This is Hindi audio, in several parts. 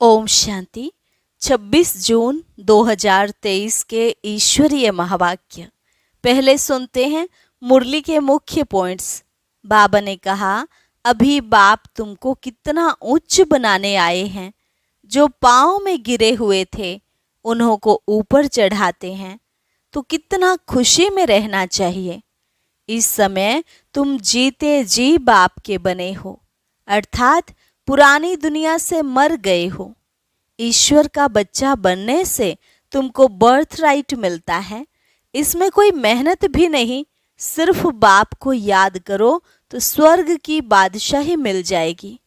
ओम शांति। 26 जून 2023 के ईश्वरीय महावाक्य। पहले सुनते हैं मुरली के मुख्य पॉइंट्स। बाबा ने कहा, अभी बाप तुमको कितना उच्च बनाने आए हैं। जो पाँव में गिरे हुए थे उन्हों को ऊपर चढ़ाते हैं, तो कितना खुशी में रहना चाहिए। इस समय तुम जीते जी बाप के बने हो, अर्थात पुरानी दुनिया से मर गए हो। ईश्वर का बच्चा बनने से तुमको बर्थ राइट मिलता है। इसमें कोई मेहनत भी नहीं, सिर्फ बाप को याद करो तो स्वर्ग की बादशाही मिल जाएगी।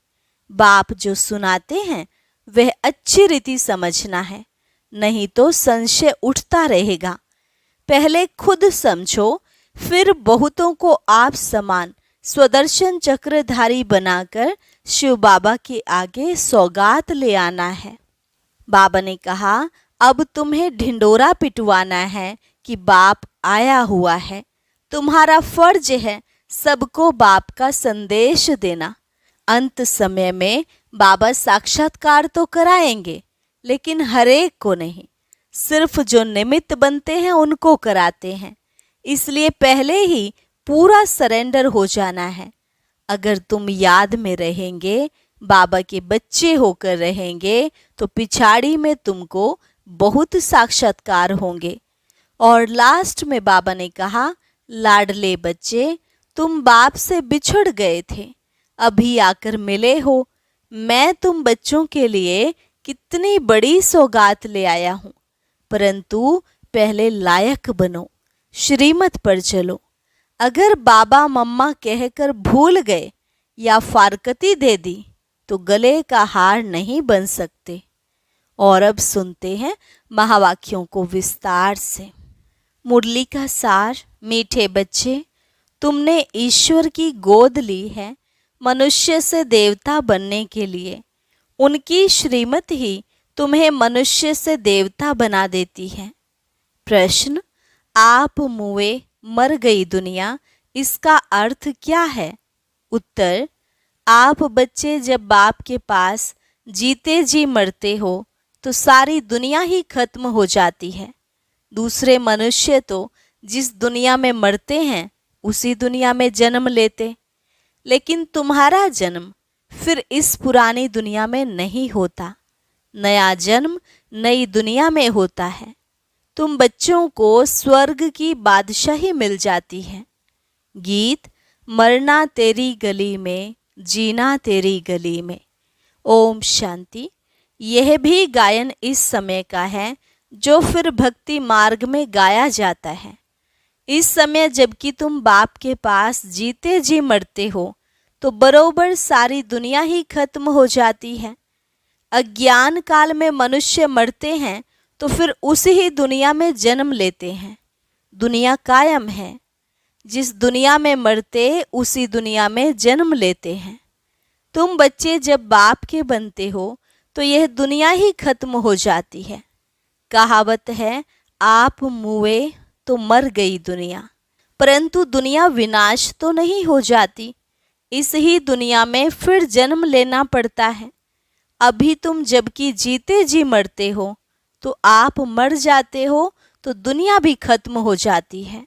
बाप जो सुनाते हैं वह अच्छी रीति समझना है, नहीं तो संशय उठता रहेगा। पहले खुद समझो, फिर बहुतों को आप समान स्वदर्शन चक्रधारी बनाकर शिव बाबा के आगे सौगात ले आना है। बाबा ने कहा, अब तुम्हें ढिंडोरा पिटवाना है कि बाप आया हुआ है। तुम्हारा फर्ज है सबको बाप का संदेश देना। अंत समय में बाबा साक्षात्कार तो कराएंगे, लेकिन हरेक को नहीं, सिर्फ जो निमित्त बनते हैं उनको कराते हैं। इसलिए पहले ही पूरा सरेंडर हो जाना है। अगर तुम याद में रहेंगे, बाबा के बच्चे होकर रहेंगे, तो पिछाड़ी में तुमको बहुत साक्षात्कार होंगे। और लास्ट में बाबा ने कहा, लाडले बच्चे, तुम बाप से बिछड़ गए थे, अभी आकर मिले हो। मैं तुम बच्चों के लिए कितनी बड़ी सौगात ले आया हूँ, परंतु पहले लायक बनो, श्रीमत पर चलो। अगर बाबा मम्मा कहकर भूल गए या फारकती दे दी तो गले का हार नहीं बन सकते। और अब सुनते हैं महावाक्यों को विस्तार से। मुरली का सार। मीठे बच्चे, तुमने ईश्वर की गोद ली है मनुष्य से देवता बनने के लिए। उनकी श्रीमत ही तुम्हें मनुष्य से देवता बना देती है। प्रश्न, आप मुए मर गई दुनिया, इसका अर्थ क्या है? उत्तर, आप बच्चे जब बाप के पास जीते जी मरते हो तो सारी दुनिया ही खत्म हो जाती है। दूसरे मनुष्य तो जिस दुनिया में मरते हैं उसी दुनिया में जन्म लेते, लेकिन तुम्हारा जन्म फिर इस पुरानी दुनिया में नहीं होता। नया जन्म नई दुनिया में होता है। तुम बच्चों को स्वर्ग की बादशाही मिल जाती है। गीत, मरना तेरी गली में, जीना तेरी गली में। ओम शांति। यह भी गायन इस समय का है जो फिर भक्ति मार्ग में गाया जाता है। इस समय जबकि तुम बाप के पास जीते जी मरते हो तो बरोबर सारी दुनिया ही खत्म हो जाती है। अज्ञान काल में मनुष्य मरते हैं तो फिर उसी ही दुनिया में जन्म लेते हैं। दुनिया कायम है, जिस दुनिया में मरते उसी दुनिया में जन्म लेते हैं। तुम बच्चे जब बाप के बनते हो तो यह दुनिया ही खत्म हो जाती है। कहावत है, आप मुए तो मर गई दुनिया, परंतु दुनिया विनाश तो नहीं हो जाती। इस ही दुनिया में फिर जन्म लेना पड़ता है। अभी तुम जबकि जीते जी मरते हो तो आप मर जाते हो तो दुनिया भी खत्म हो जाती है।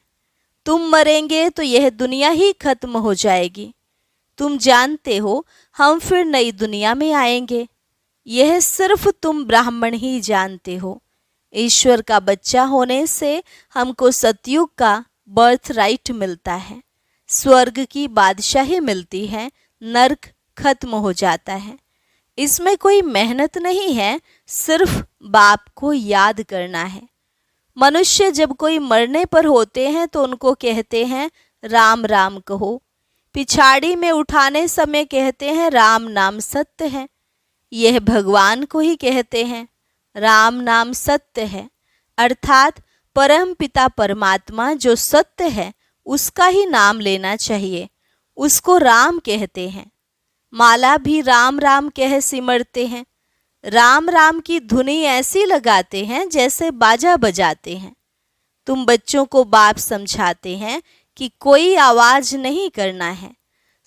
तुम मरेंगे तो यह दुनिया ही खत्म हो जाएगी। तुम जानते हो हम फिर नई दुनिया में आएंगे, यह सिर्फ तुम ब्राह्मण ही जानते हो। ईश्वर का बच्चा होने से हमको सतयुग का बर्थ राइट मिलता है, स्वर्ग की बादशाही मिलती है, नर्क खत्म हो जाता है। इसमें कोई मेहनत नहीं है, सिर्फ बाप को याद करना है। मनुष्य जब कोई मरने पर होते हैं तो उनको कहते हैं राम राम कहो, पिछाड़ी में उठाने समय कहते हैं राम नाम सत्य है। यह भगवान को ही कहते हैं, राम नाम सत्य है, अर्थात परम पिता परमात्मा जो सत्य है उसका ही नाम लेना चाहिए, उसको राम कहते हैं। माला भी राम राम कह सिमरते हैं। राम राम की धुनी ऐसी लगाते हैं जैसे बाजा बजाते हैं। तुम बच्चों को बाप समझाते हैं कि कोई आवाज नहीं करना है,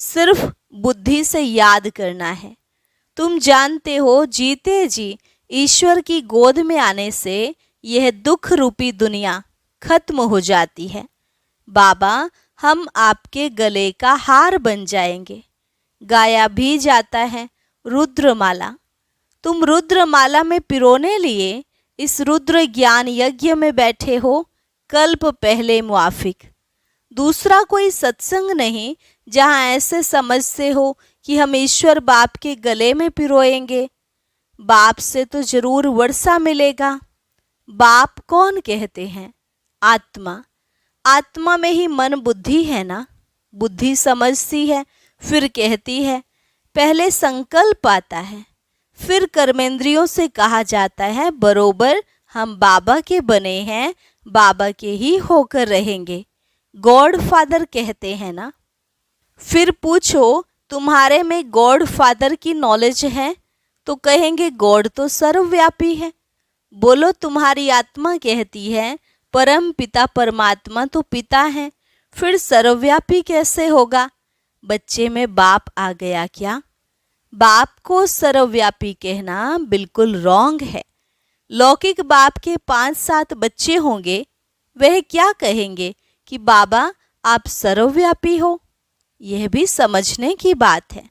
सिर्फ बुद्धि से याद करना है। तुम जानते हो जीते जी ईश्वर की गोद में आने से यह दुख रूपी दुनिया खत्म हो जाती है। बाबा, हम आपके गले का हार बन जाएंगे। गाया भी जाता है रुद्रमाला। तुम रुद्रमाला में पिरोने लिए इस रुद्र ज्ञान यज्ञ में बैठे हो, कल्प पहले मुआफिक। दूसरा कोई सत्संग नहीं जहाँ ऐसे समझते हो कि हम ईश्वर बाप के गले में पिरोएंगे। बाप से तो जरूर वर्षा मिलेगा। बाप कौन कहते हैं? आत्मा। आत्मा में ही मन बुद्धि है ना। बुद्धि समझती है, फिर कहती है। पहले संकल्प आता है, फिर कर्मेंद्रियों से कहा जाता है बरोबर हम बाबा के बने हैं, बाबा के ही होकर रहेंगे। गॉड फादर कहते हैं ना। फिर पूछो तुम्हारे में गॉड फादर की नॉलेज है तो कहेंगे गॉड तो सर्वव्यापी है। बोलो तुम्हारी आत्मा कहती है परम पिता परमात्मा तो पिता है, फिर सर्वव्यापी कैसे होगा? बच्चे में बाप आ गया क्या? बाप को सर्वव्यापी कहना बिल्कुल रॉन्ग है। लौकिक बाप के 5-7 बच्चे होंगे, वह क्या कहेंगे कि बाबा आप सर्वव्यापी हो? यह भी समझने की बात है।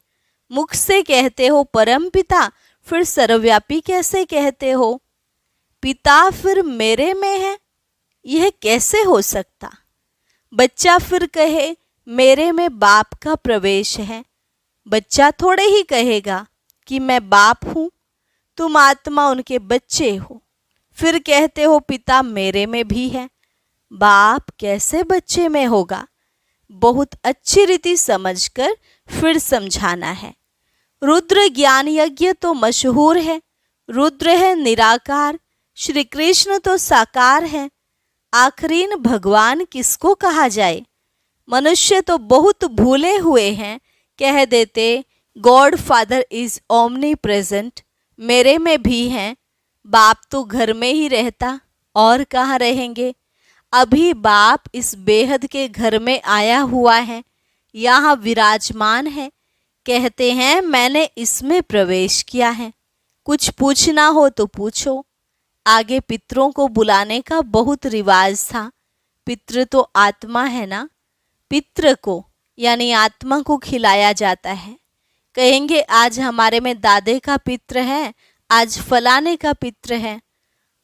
मुख से कहते हो परम पिता, फिर सर्वव्यापी कैसे कहते हो? पिता फिर मेरे में है, यह कैसे हो सकता? बच्चा फिर कहे मेरे में बाप का प्रवेश है। बच्चा थोड़े ही कहेगा कि मैं बाप हूँ, तुम आत्मा उनके बच्चे हो। फिर कहते हो पिता मेरे में भी है। बाप कैसे बच्चे में होगा? बहुत अच्छी रीति समझकर फिर समझाना है। रुद्र ज्ञान यज्ञ तो मशहूर है। रुद्र है निराकार, श्री कृष्ण तो साकार है। आखरीन भगवान किसको कहा जाए? मनुष्य तो बहुत भूले हुए हैं, कह देते God father is omni present, मेरे में भी हैं। बाप तो घर में ही रहता, और कहाँ रहेंगे? अभी बाप इस बेहद के घर में आया हुआ है, यहाँ विराजमान है। कहते हैं मैंने इसमें प्रवेश किया है। कुछ पूछना हो तो पूछो। आगे पितरों को बुलाने का बहुत रिवाज था। पितृ तो आत्मा है ना। पितृ को यानी आत्मा को खिलाया जाता है। कहेंगे आज हमारे में दादे का पितृ है, आज फलाने का पितृ है,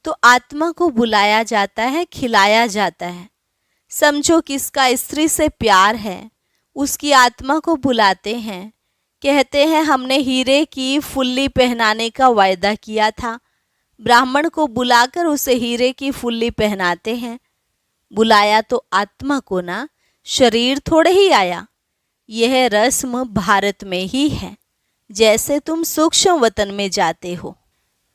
तो आत्मा को बुलाया जाता है, खिलाया जाता है। समझो किसका स्त्री से प्यार है, उसकी आत्मा को बुलाते हैं। कहते हैं हमने हीरे की फुल्ली पहनाने का वायदा किया था। ब्राह्मण को बुलाकर उसे हीरे की फुल्ली पहनाते हैं। बुलाया तो आत्मा को ना, शरीर थोड़े ही आया। यह रस्म भारत में ही है। जैसे तुम सूक्ष्म वतन में जाते हो,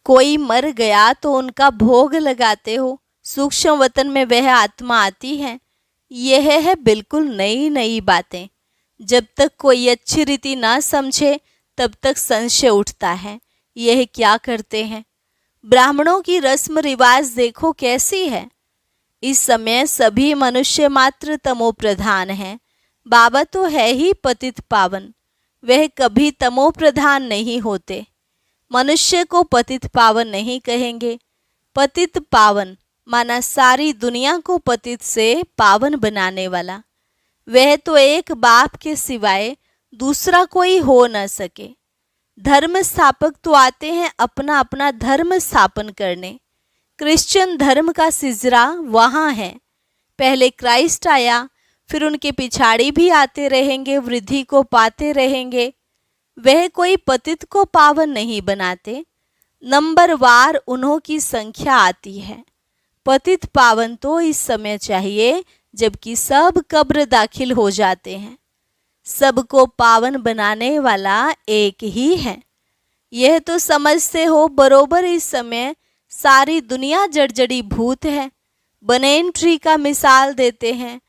कोई मर गया तो उनका भोग लगाते हो, सूक्ष्म वतन में वह आत्मा आती है। यह है बिल्कुल नई नई बातें। जब तक कोई अच्छी रीति ना समझे तब तक संशय उठता है, यह क्या करते हैं। ब्राह्मणों की रस्म रिवाज देखो कैसी है। इस समय सभी मनुष्य मात्र तमो प्रधान हैं। बाबा तो है ही पतित पावन, वह कभी तमो प्रधान नहीं होते। मनुष्य को पतित पावन नहीं कहेंगे। पतित पावन माना सारी दुनिया को पतित से पावन बनाने वाला। वह तो एक बाप के सिवाय दूसरा कोई हो न सके। धर्म स्थापक तो आते हैं अपना अपना धर्म स्थापन करने। क्रिश्चियन धर्म का सिजरा वहाँ है। पहले क्राइस्ट आया, फिर उनके पिछाड़ी भी आते रहेंगे, वृद्धि को पाते रहेंगे। वह कोई पतित को पावन नहीं बनाते, नंबरवार उन्हों की संख्या आती है। पतित पावन तो इस समय चाहिए जबकि सब कब्र दाखिल हो जाते हैं। सबको पावन बनाने वाला एक ही है। यह तो समझते हो बरोबर इस समय सारी दुनिया जड़जड़ी भूत है। बनेन ट्री का मिसाल देते हैं।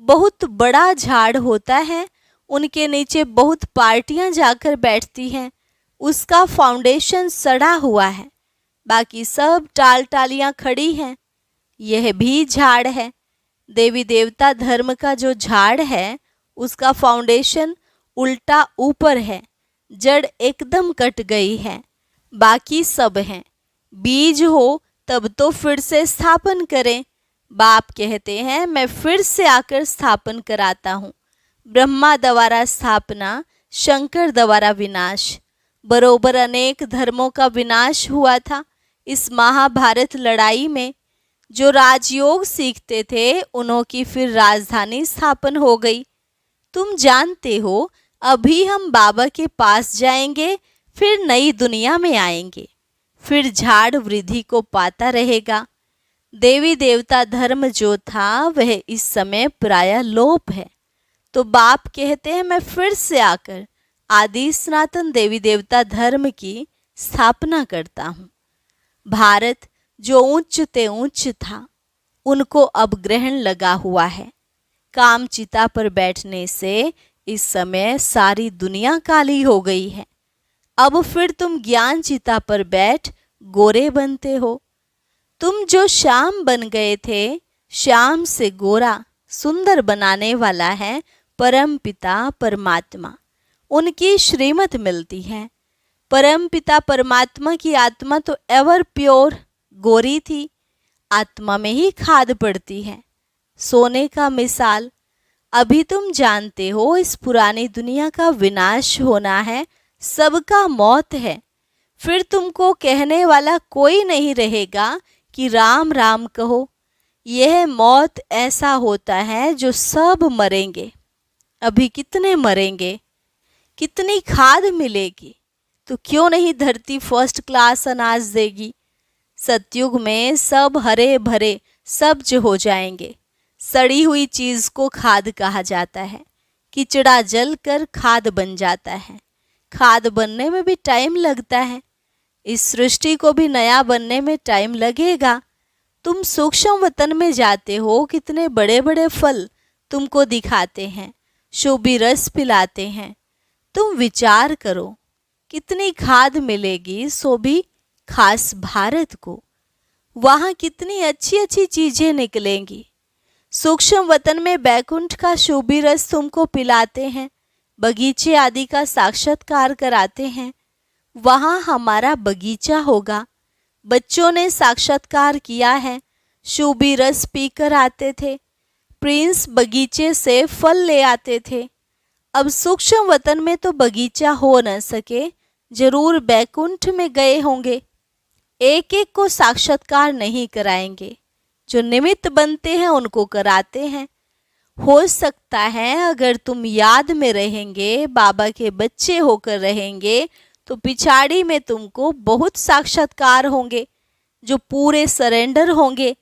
बहुत बड़ा झाड़ होता है, उनके नीचे बहुत पार्टियां जाकर बैठती हैं। उसका फाउंडेशन सड़ा हुआ है, बाकी सब टाल टालियां खड़ी हैं। यह भी झाड़ है। देवी देवता धर्म का जो झाड़ है उसका फाउंडेशन उल्टा ऊपर है, जड़ एकदम कट गई है, बाकी सब हैं। बीज हो तब तो फिर से स्थापन करें। बाप कहते हैं मैं फिर से आकर स्थापन कराता हूँ। ब्रह्मा द्वारा स्थापना, शंकर द्वारा विनाश। बरोबर अनेक धर्मों का विनाश हुआ था इस महाभारत लड़ाई में। जो राजयोग सीखते थे उन्हों की फिर राजधानी स्थापन हो गई। तुम जानते हो अभी हम बाबा के पास जाएंगे, फिर नई दुनिया में आएंगे, फिर झाड़ वृद्धि को पाता रहेगा। देवी देवता धर्म जो था वह इस समय प्रायः लोप है। तो बाप कहते हैं मैं फिर से आकर आदि सनातन देवी देवता धर्म की स्थापना करता हूँ। भारत जो उच्च ते उच्च था उनको अब ग्रहण लगा हुआ है। काम चिता पर बैठने से इस समय सारी दुनिया काली हो गई है। अब फिर तुम ज्ञान चिता पर बैठ गोरे बनते हो। तुम जो श्याम बन गए थे, श्याम से गोरा सुंदर बनाने वाला है परम पिता परमात्मा। उनकी श्रीमत मिलती है। परम पिता परमात्मा की आत्मा तो एवर प्योर गोरी थी। आत्मा में ही खाद पड़ती है, सोने का मिसाल। अभी तुम जानते हो इस पुरानी दुनिया का विनाश होना है, सबका मौत है। फिर तुमको कहने वाला कोई नहीं रहेगा कि राम राम कहो। यह मौत ऐसा होता है जो सब मरेंगे। अभी कितने मरेंगे, कितनी खाद मिलेगी, तो क्यों नहीं धरती फर्स्ट क्लास अनाज देगी। सतयुग में सब हरे भरे सब्ज हो जाएंगे। सड़ी हुई चीज को खाद कहा जाता है। किचड़ा जल कर खाद बन जाता है। खाद बनने में भी टाइम लगता है। इस सृष्टि को भी नया बनने में टाइम लगेगा। तुम सूक्ष्म वतन में जाते हो, कितने बड़े बड़े फल तुमको दिखाते हैं, शोभी रस पिलाते हैं। तुम विचार करो कितनी खाद मिलेगी, सो भी खास भारत को। वहाँ कितनी अच्छी अच्छी चीजें निकलेंगी। सूक्ष्म वतन में बैकुंठ का शोभी रस तुमको पिलाते हैं, बगीचे आदि का साक्षात्कार कराते हैं। वहाँ हमारा बगीचा होगा। बच्चों ने साक्षात्कार किया है, शोभी रस पीकर आते थे। प्रिंस बगीचे से फल ले आते थे। अब सूक्ष्म वतन में तो बगीचा हो न सके, जरूर बैकुंठ में गए होंगे। एक एक को साक्षात्कार नहीं कराएंगे, जो निमित्त बनते हैं उनको कराते हैं। हो सकता है अगर तुम याद में रहेंगे, बाबा के बच्चे होकर रहेंगे, तो पिछाड़ी में तुमको बहुत साक्षात्कार होंगे जो पूरे सरेंडर होंगे।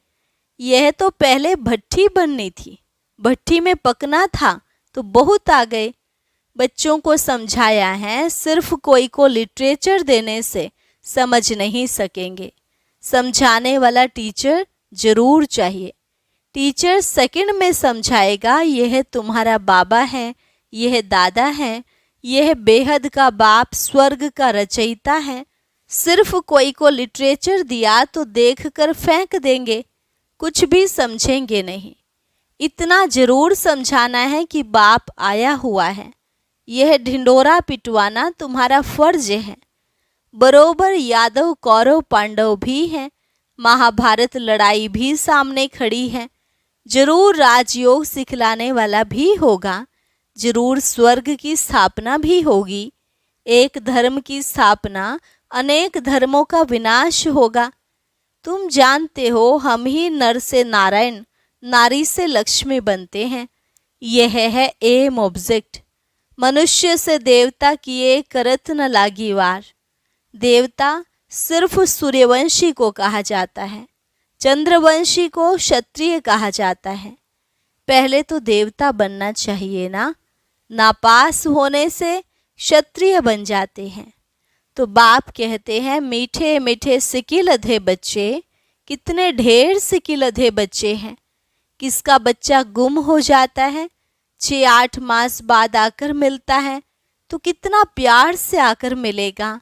यह तो पहले भट्ठी बननी थी, भट्ठी में पकना था तो बहुत आ गए। बच्चों को समझाया है, सिर्फ कोई को लिटरेचर देने से समझ नहीं सकेंगे। समझाने वाला टीचर जरूर चाहिए। टीचर सेकंड में समझाएगा, यह तुम्हारा बाबा है, यह दादा है, यह बेहद का बाप स्वर्ग का रचयिता है। सिर्फ कोई को लिटरेचर दिया तो देखकर फेंक देंगे, कुछ भी समझेंगे नहीं। इतना जरूर समझाना है कि बाप आया हुआ है। यह ढिंडोरा पिटवाना तुम्हारा फर्ज है। बरोबर यादव कौरव पांडव भी हैं, महाभारत लड़ाई भी सामने खड़ी है। जरूर राजयोग सिखलाने वाला भी होगा, जरूर स्वर्ग की स्थापना भी होगी। एक धर्म की स्थापना, अनेक धर्मों का विनाश होगा। तुम जानते हो हम ही नर से नारायण, नारी से लक्ष्मी बनते हैं। यह है एम ऑब्जेक्ट। मनुष्य से देवता किए करत न लागी वार। देवता सिर्फ सूर्यवंशी को कहा जाता है, चंद्रवंशी को क्षत्रिय कहा जाता है। पहले तो देवता बनना चाहिए ना। नापास होने से क्षत्रिय बन जाते हैं। तो बाप कहते हैं मीठे मीठे सिकिल अधे बच्चे, कितने ढेर सिकिल अधे बच्चे हैं। किसका बच्चा गुम हो जाता है, 6-8 मास बाद आकर मिलता है, तो कितना प्यार से आकर मिलेगा।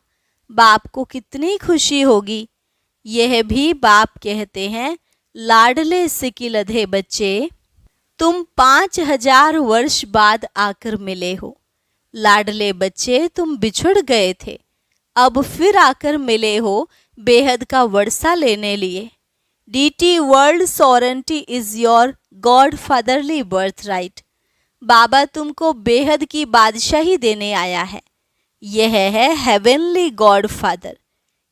बाप को कितनी खुशी होगी। यह भी बाप कहते हैं लाडले सिकिल अधे बच्चे, तुम 5000 वर्ष बाद आकर मिले हो। लाडले बच्चे तुम बिछुड़ गए थे, अब फिर आकर मिले हो बेहद का वर्षा लेने लिए। Deity world sovereignty is your godfatherly birthright. बाबा तुमको बेहद की बादशाही देने आया है। यह है हेवनली गॉड फादर।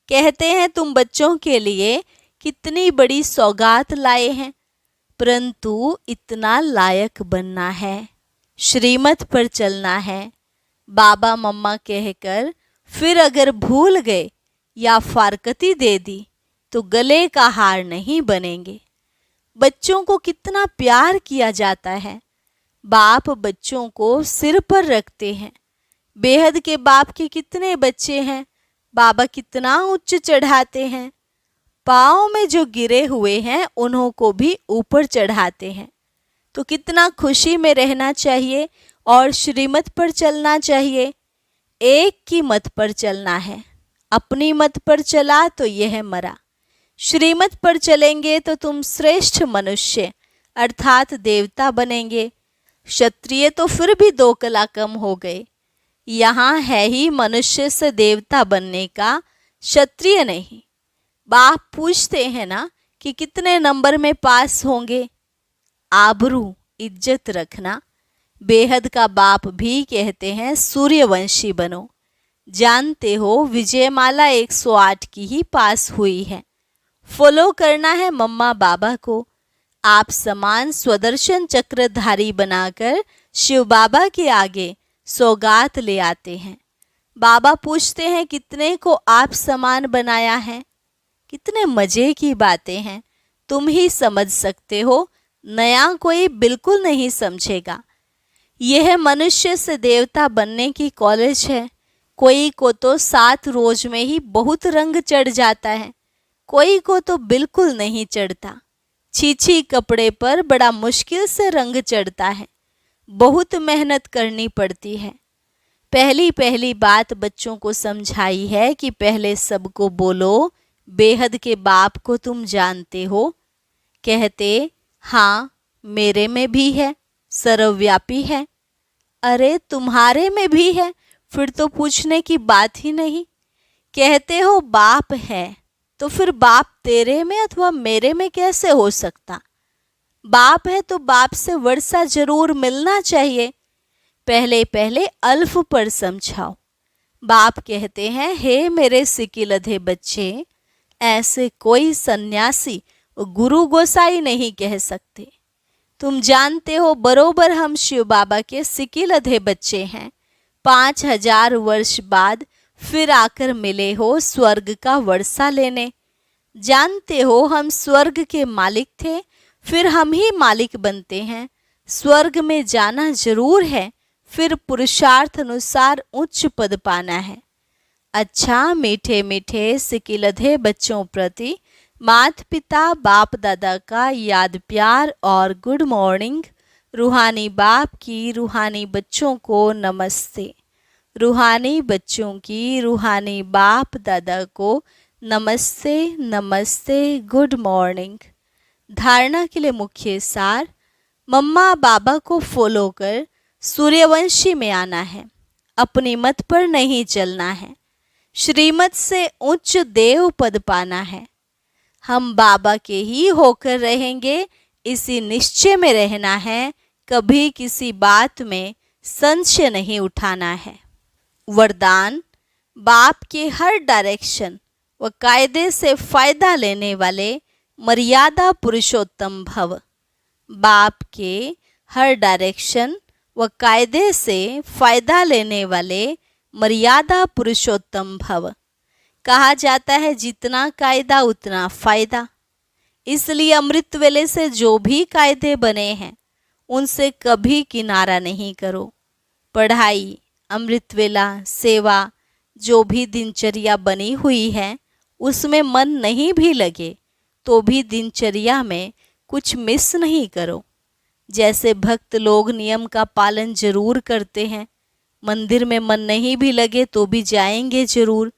कहते हैं तुम बच्चों के लिए कितनी बड़ी सौगात लाए हैं, परंतु इतना लायक बनना है, श्रीमत पर चलना है। बाबा मम्मा कहकर फिर अगर भूल गए या फारकती दे दी तो गले का हार नहीं बनेंगे। बच्चों को कितना प्यार किया जाता है। बाप बच्चों को सिर पर रखते हैं। बेहद के बाप के कितने बच्चे हैं, बाबा कितना उच्च चढ़ाते हैं। पाँव में जो गिरे हुए हैं उन्हों को भी ऊपर चढ़ाते हैं। तो कितना खुशी में रहना चाहिए और श्रीमत पर चलना चाहिए। एक की मत पर चलना है। अपनी मत पर चला तो यह मरा। श्रीमत पर चलेंगे तो तुम श्रेष्ठ मनुष्य अर्थात देवता बनेंगे। क्षत्रिय तो फिर भी 2 कला कम हो गए। यहाँ है ही मनुष्य से देवता बनने का, क्षत्रिय नहीं। बाप पूछते हैं ना कि कितने नंबर में पास होंगे। आबरू इज्जत रखना। बेहद का बाप भी कहते हैं सूर्यवंशी बनो। जानते हो विजयमाला 108 की ही पास हुई है। फॉलो करना है मम्मा बाबा को। आप समान स्वदर्शन चक्रधारी बनाकर शिव बाबा के आगे सौगात ले आते हैं। बाबा पूछते हैं कितने को आप समान बनाया है। कितने मजे की बातें हैं, तुम ही समझ सकते हो, नया कोई बिल्कुल नहीं समझेगा। यह मनुष्य से देवता बनने की कॉलेज है। कोई को तो 7 रोज में ही बहुत रंग चढ़ जाता है, कोई को तो बिल्कुल नहीं चढ़ता। छीछी कपड़े पर बड़ा मुश्किल से रंग चढ़ता है। बहुत मेहनत करनी पड़ती है। पहली पहली बात बच्चों को समझाई है कि पहले सबको बोलो बेहद के बाप को तुम जानते हो। कहते हाँ मेरे में भी है, सर्वव्यापी है। अरे तुम्हारे में भी है, फिर तो पूछने की बात ही नहीं। कहते हो बाप है, तो फिर बाप तेरे में अथवा मेरे में कैसे हो सकता। बाप है तो बाप से वर्षा जरूर मिलना चाहिए। पहले पहले अल्फ पर समझाओ। बाप कहते हैं हे मेरे सिकिलधे बच्चे, ऐसे कोई सन्यासी गुरु गोसाई नहीं कह सकते। तुम जानते हो बरोबर हम शिव बाबा के सिकिलधे बच्चे हैं। 5000 वर्ष बाद फिर आकर मिले हो स्वर्ग का वर्षा लेने। जानते हो हम स्वर्ग के मालिक थे, फिर हम ही मालिक बनते हैं। स्वर्ग में जाना जरूर है, फिर पुरुषार्थ अनुसार उच्च पद पाना है। अच्छा मीठे मीठे सिकिलधे बच्चों प्रति माता पिता बाप दादा का याद प्यार और गुड मॉर्निंग। रूहानी बाप की रूहानी बच्चों को नमस्ते। रूहानी बच्चों की रूहानी बाप दादा को नमस्ते नमस्ते गुड मॉर्निंग। धारणा के लिए मुख्य सार, मम्मा बाबा को फॉलो कर सूर्यवंशी में आना है। अपनी मत पर नहीं चलना है। श्रीमत से उच्च देव पद पाना है। हम बाबा के ही होकर रहेंगे, इसी निश्चय में रहना है। कभी किसी बात में संशय नहीं उठाना है। वरदान, बाप के हर डायरेक्शन व कायदे से फायदा लेने वाले मर्यादा पुरुषोत्तम भव। बाप के हर डायरेक्शन व कायदे से फायदा लेने वाले मर्यादा पुरुषोत्तम भव। कहा जाता है जितना कायदा उतना फायदा। इसलिए अमृत वेले से जो भी कायदे बने हैं उनसे कभी किनारा नहीं करो। पढ़ाई, अमृत वेला, सेवा, जो भी दिनचर्या बनी हुई है उसमें मन नहीं भी लगे तो भी दिनचर्या में कुछ मिस नहीं करो। जैसे भक्त लोग नियम का पालन जरूर करते हैं, मंदिर में मन नहीं भी लगे तो भी जाएंगे जरूर।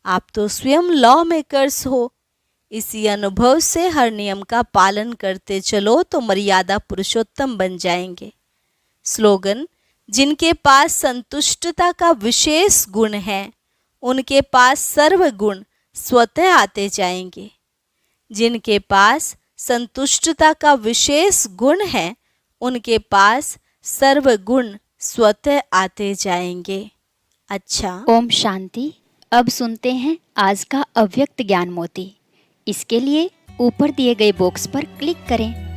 आप तो स्वयं लॉ मेकर्स हो। इसी अनुभव से हर नियम का पालन करते चलो तो मर्यादा पुरुषोत्तम बन जाएंगे। स्लोगन, जिनके पास संतुष्टता का विशेष गुण है उनके पास सर्व गुण स्वतः आते जाएंगे। जिनके पास संतुष्टता का विशेष गुण है उनके पास सर्व गुण स्वतः आते जाएंगे। अच्छा, ओम शांति। अब सुनते हैं आज का अव्यक्त ज्ञान मोती। इसके लिए ऊपर दिए गए बॉक्स पर क्लिक करें।